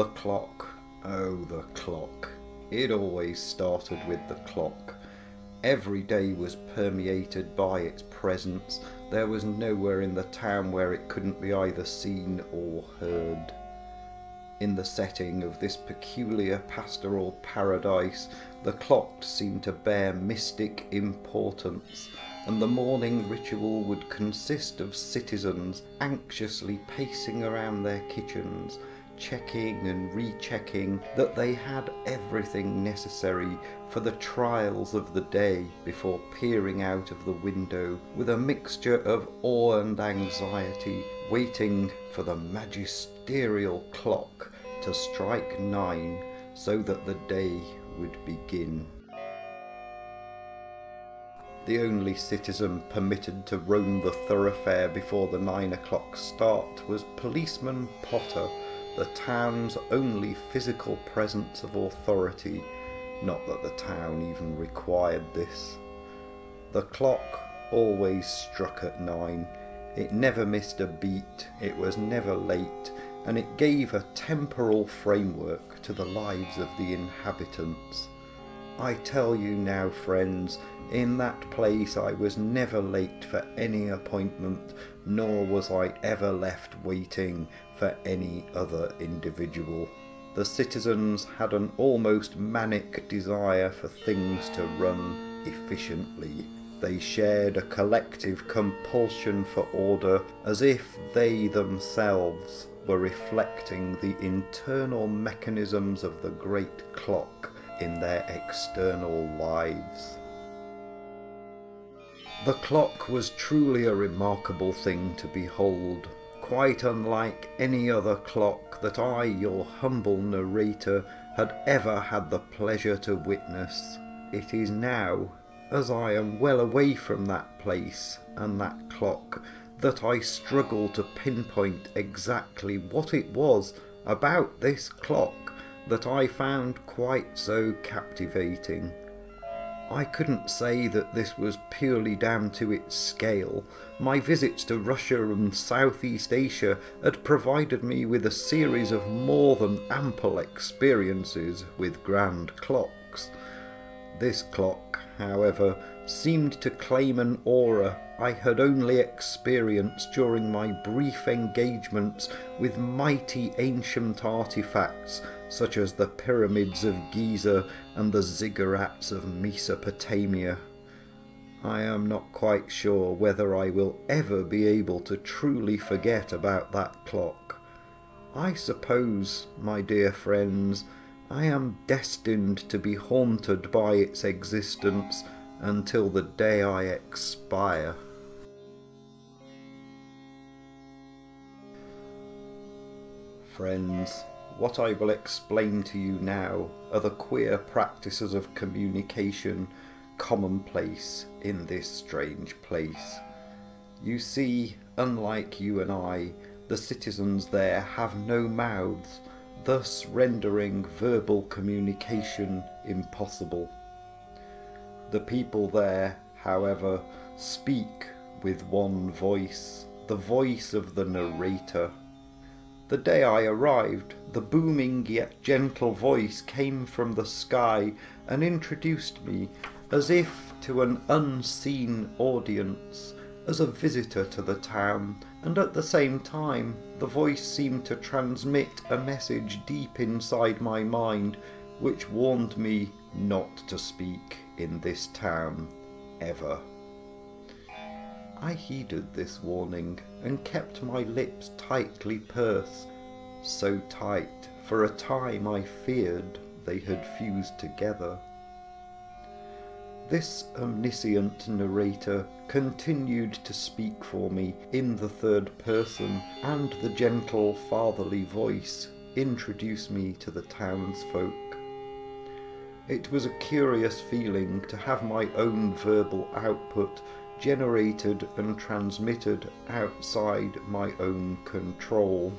The clock. Oh, the clock. It always started with the clock. Every day was permeated by its presence. There was nowhere in the town where it couldn't be either seen or heard. In the setting of this peculiar pastoral paradise, the clock seemed to bear mystic importance, and the morning ritual would consist of citizens anxiously pacing around their kitchens, checking and rechecking that they had everything necessary for the trials of the day before peering out of the window with a mixture of awe and anxiety, waiting for the magisterial clock to strike 9 so that the day would begin. The only citizen permitted to roam the thoroughfare before the 9 o'clock start was Policeman Potter, the town's only physical presence of authority, not that the town even required this. The clock always struck at 9. It never missed a beat, it was never late, and it gave a temporal framework to the lives of the inhabitants. I tell you now, friends, in that place I was never late for any appointment, nor was I ever left waiting for any other individual. The citizens had an almost manic desire for things to run efficiently. They shared a collective compulsion for order, as if they themselves were reflecting the internal mechanisms of the great clock in their external lives. The clock was truly a remarkable thing to behold, quite unlike any other clock that I, your humble narrator, had ever had the pleasure to witness. It is now, as I am well away from that place and that clock, that I struggle to pinpoint exactly what it was about this clock that I found quite so captivating. I couldn't say that this was purely down to its scale. My visits to Russia and Southeast Asia had provided me with a series of more than ample experiences with grand clocks. This clock, however, seemed to claim an aura I had only experienced during my brief engagements with mighty ancient artifacts such as the pyramids of Giza and the ziggurats of Mesopotamia. I am not quite sure whether I will ever be able to truly forget about that clock. I suppose, my dear friends, I am destined to be haunted by its existence until the day I expire. Friends, what I will explain to you now are the queer practices of communication commonplace in this strange place. You see, unlike you and I, the citizens there have no mouths, thus rendering verbal communication impossible. The people there, however, speak with one voice, the voice of the narrator. The day I arrived, the booming yet gentle voice came from the sky and introduced me, as if to an unseen audience, as a visitor to the town, and at the same time the voice seemed to transmit a message deep inside my mind which warned me not to speak in this town ever. I heeded this warning and kept my lips tightly pursed, so tight for a time I feared they had fused together. This omniscient narrator continued to speak for me in the third person, and the gentle fatherly voice introduced me to the townsfolk. It was a curious feeling to have my own verbal output generated and transmitted outside my own control.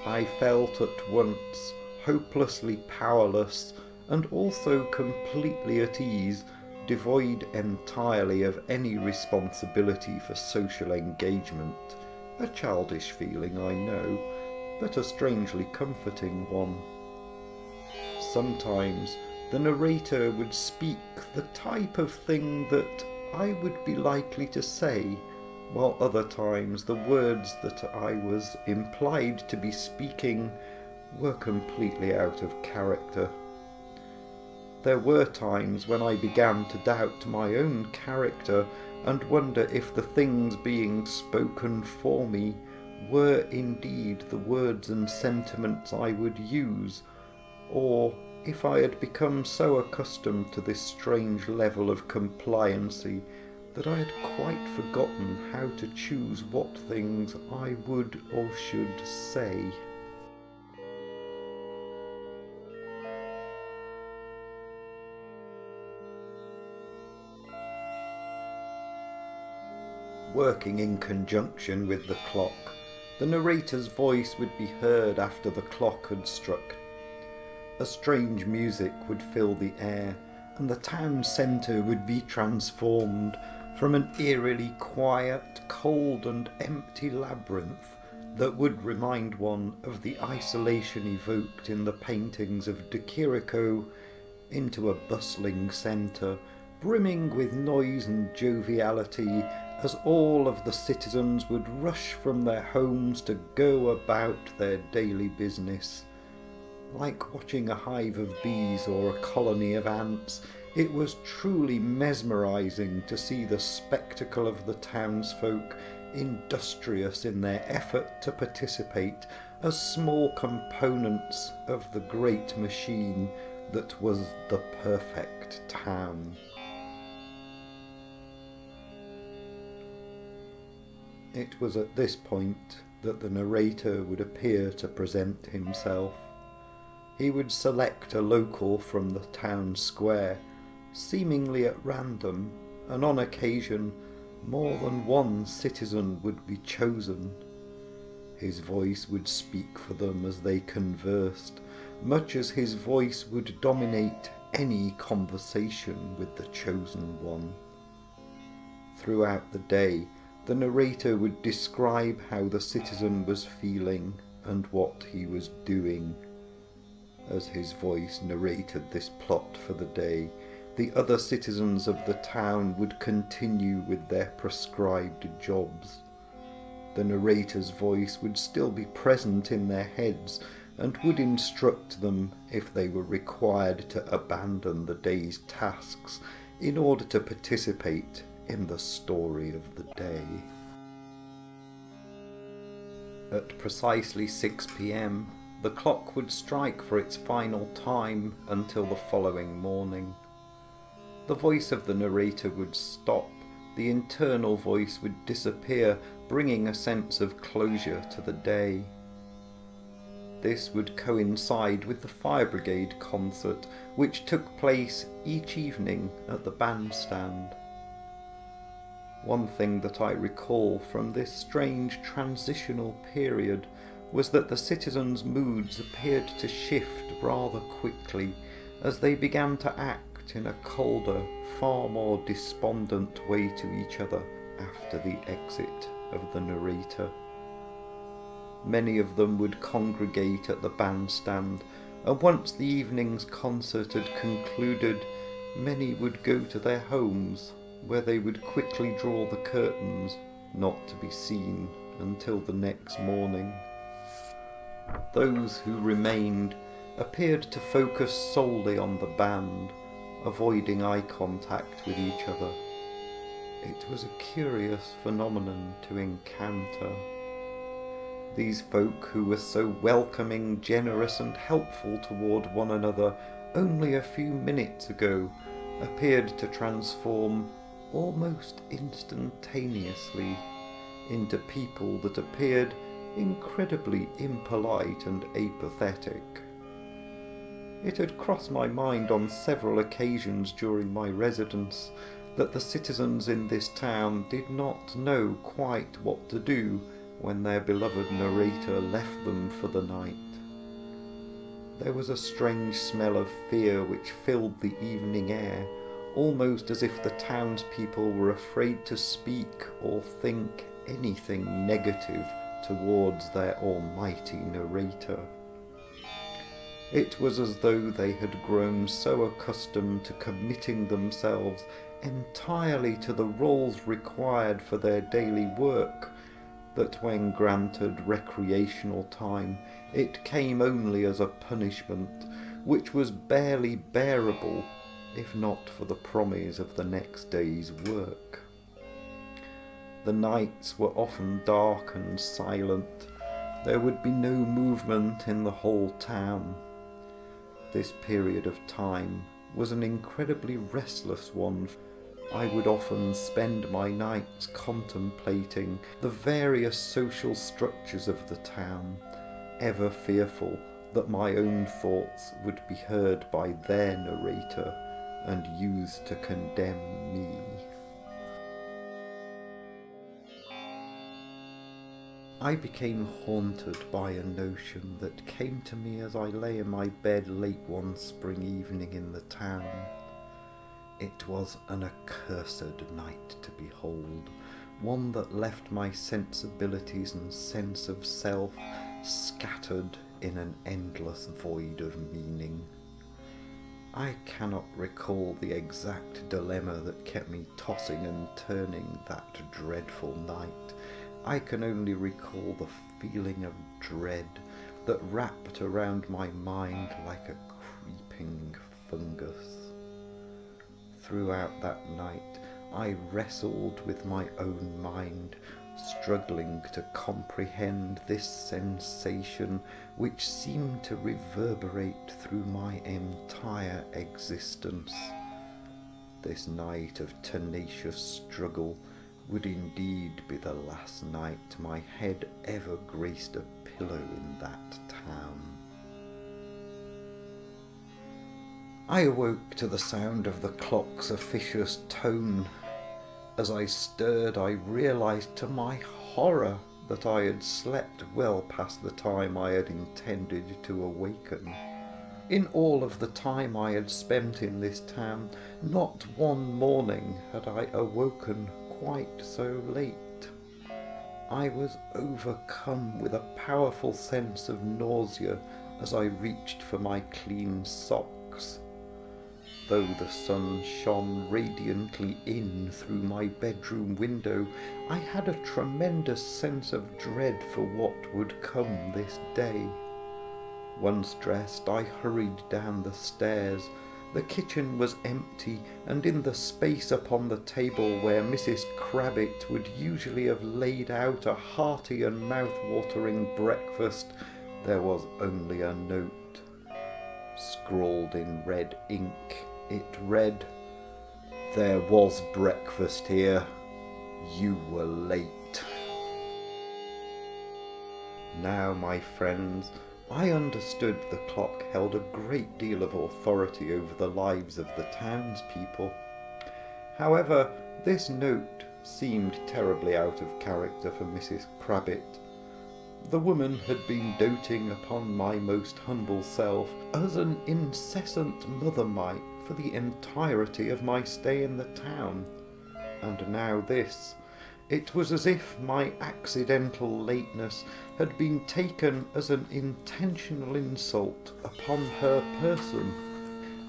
I felt at once hopelessly powerless and also completely at ease, devoid entirely of any responsibility for social engagement. A childish feeling, I know, but a strangely comforting one. Sometimes the narrator would speak the type of thing that I would be likely to say, while other times the words that I was implied to be speaking were completely out of character. There were times when I began to doubt my own character and wonder if the things being spoken for me were indeed the words and sentiments I would use, or if I had become so accustomed to this strange level of compliancy that I had quite forgotten how to choose what things I would or should say. Working in conjunction with the clock, the narrator's voice would be heard after the clock had struck. A strange music would fill the air, and the town centre would be transformed from an eerily quiet, cold and empty labyrinth that would remind one of the isolation evoked in the paintings of De Chirico into a bustling centre, brimming with noise and joviality, as all of the citizens would rush from their homes to go about their daily business. Like watching a hive of bees or a colony of ants, it was truly mesmerising to see the spectacle of the townsfolk industrious in their effort to participate as small components of the great machine that was the perfect town. It was at this point that the narrator would appear to present himself. He would select a local from the town square, seemingly at random, and on occasion more than one citizen would be chosen. His voice would speak for them as they conversed, much as his voice would dominate any conversation with the chosen one. Throughout the day, the narrator would describe how the citizen was feeling and what he was doing. As his voice narrated this plot for the day, the other citizens of the town would continue with their prescribed jobs. The narrator's voice would still be present in their heads and would instruct them if they were required to abandon the day's tasks in order to participate in the story of the day. At precisely 6 p.m, the clock would strike for its final time until the following morning. The voice of the narrator would stop, the internal voice would disappear, bringing a sense of closure to the day. This would coincide with the fire brigade concert, which took place each evening at the bandstand. One thing that I recall from this strange transitional period was that the citizens' moods appeared to shift rather quickly as they began to act in a colder, far more despondent way to each other after the exit of the narrator. Many of them would congregate at the bandstand, and once the evening's concert had concluded, many would go to their homes, where they would quickly draw the curtains, not to be seen until the next morning. Those who remained appeared to focus solely on the band, avoiding eye contact with each other. It was a curious phenomenon to encounter. These folk who were so welcoming, generous and helpful toward one another only a few minutes ago appeared to transform almost instantaneously into people that appeared incredibly impolite and apathetic. It had crossed my mind on several occasions during my residence that the citizens in this town did not know quite what to do when their beloved narrator left them for the night. There was a strange smell of fear which filled the evening air, almost as if the townspeople were afraid to speak or think anything negative towards their almighty narrator. It was as though they had grown so accustomed to committing themselves entirely to the roles required for their daily work that when granted recreational time, it came only as a punishment which was barely bearable, if not for the promise of the next day's work. The nights were often dark and silent. There would be no movement in the whole town. This period of time was an incredibly restless one. I would often spend my nights contemplating the various social structures of the town, ever fearful that my own thoughts would be heard by their narrator and used to condemn me. I became haunted by a notion that came to me as I lay in my bed late one spring evening in the town. It was an accursed night to behold, one that left my sensibilities and sense of self scattered in an endless void of meaning. I cannot recall the exact dilemma that kept me tossing and turning that dreadful night. I can only recall the feeling of dread that wrapped around my mind like a creeping fungus. Throughout that night, I wrestled with my own mind, struggling to comprehend this sensation which seemed to reverberate through my entire existence. This night of tenacious struggle would indeed be the last night my head ever graced a pillow in that town. I awoke to the sound of the clock's officious tone. As I stirred, I realized to my horror that I had slept well past the time I had intended to awaken. In all of the time I had spent in this town, not one morning had I awoken quite so late. I was overcome with a powerful sense of nausea as I reached for my clean socks. Though the sun shone radiantly in through my bedroom window, I had a tremendous sense of dread for what would come this day. Once dressed, I hurried down the stairs. The kitchen was empty, and in the space upon the table where Mrs. Crabbit would usually have laid out a hearty and mouth-watering breakfast, there was only a note. Scrawled in red ink, it read, "There was breakfast here. You were late." Now, my friends, I understood the clock held a great deal of authority over the lives of the townspeople. However, this note seemed terribly out of character for Mrs. Crabbit. The woman had been doting upon my most humble self as an incessant mother might for the entirety of my stay in the town. And now this. It was as if my accidental lateness had been taken as an intentional insult upon her person,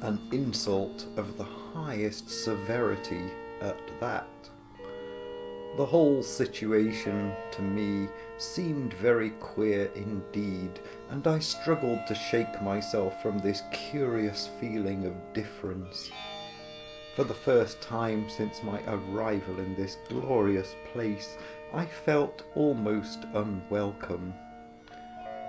an insult of the highest severity at that. The whole situation, to me, seemed very queer indeed, and I struggled to shake myself from this curious feeling of difference. For the first time since my arrival in this glorious place, I felt almost unwelcome.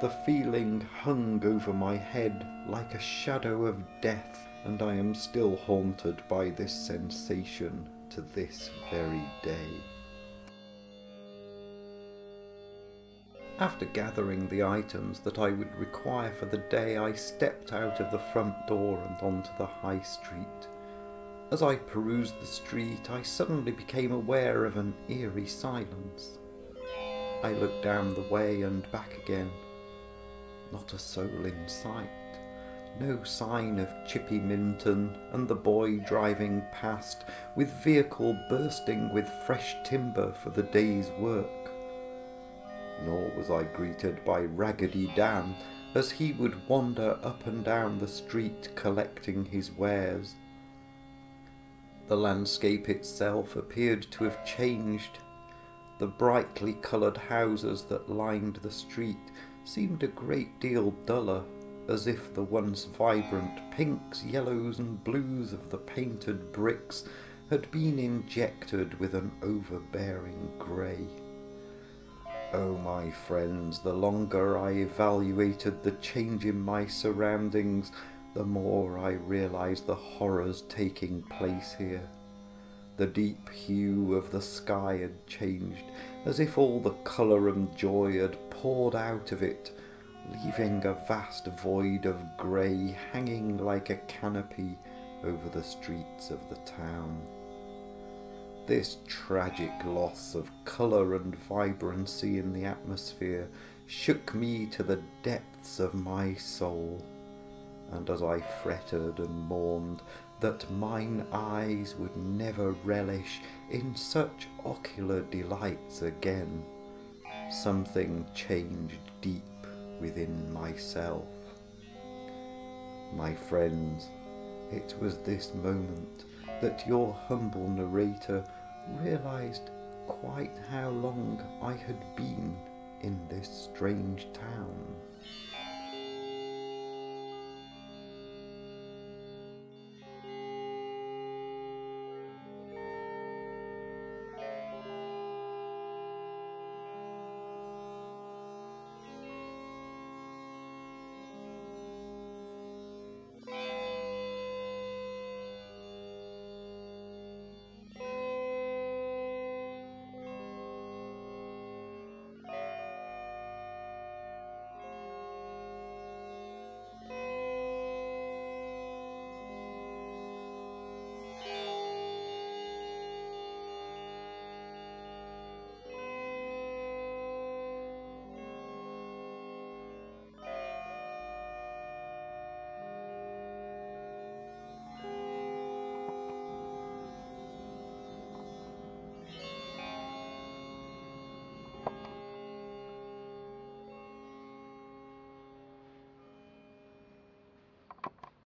The feeling hung over my head like a shadow of death, and I am still haunted by this sensation to this very day. After gathering the items that I would require for the day, I stepped out of the front door and onto the high street. As I perused the street, I suddenly became aware of an eerie silence. I looked down the way and back again. Not a soul in sight. No sign of Chippy Minton and the boy driving past, with vehicle bursting with fresh timber for the day's work. nor was I greeted by Raggedy Dan as he would wander up and down the street collecting his wares. The landscape itself appeared to have changed. The brightly coloured houses that lined the street seemed a great deal duller, as if the once vibrant pinks, yellows and blues of the painted bricks had been injected with an overbearing grey. Oh, my friends, the longer I evaluated the change in my surroundings, the more I realised the horrors taking place here. The deep hue of the sky had changed, as if all the colour and joy had poured out of it, leaving a vast void of grey hanging like a canopy over the streets of the town. This tragic loss of colour and vibrancy in the atmosphere shook me to the depths of my soul, and as I fretted and mourned that mine eyes would never relish in such ocular delights again, something changed deep within myself. My friends, it was this moment that your humble narrator realised quite how long I had been in this strange town.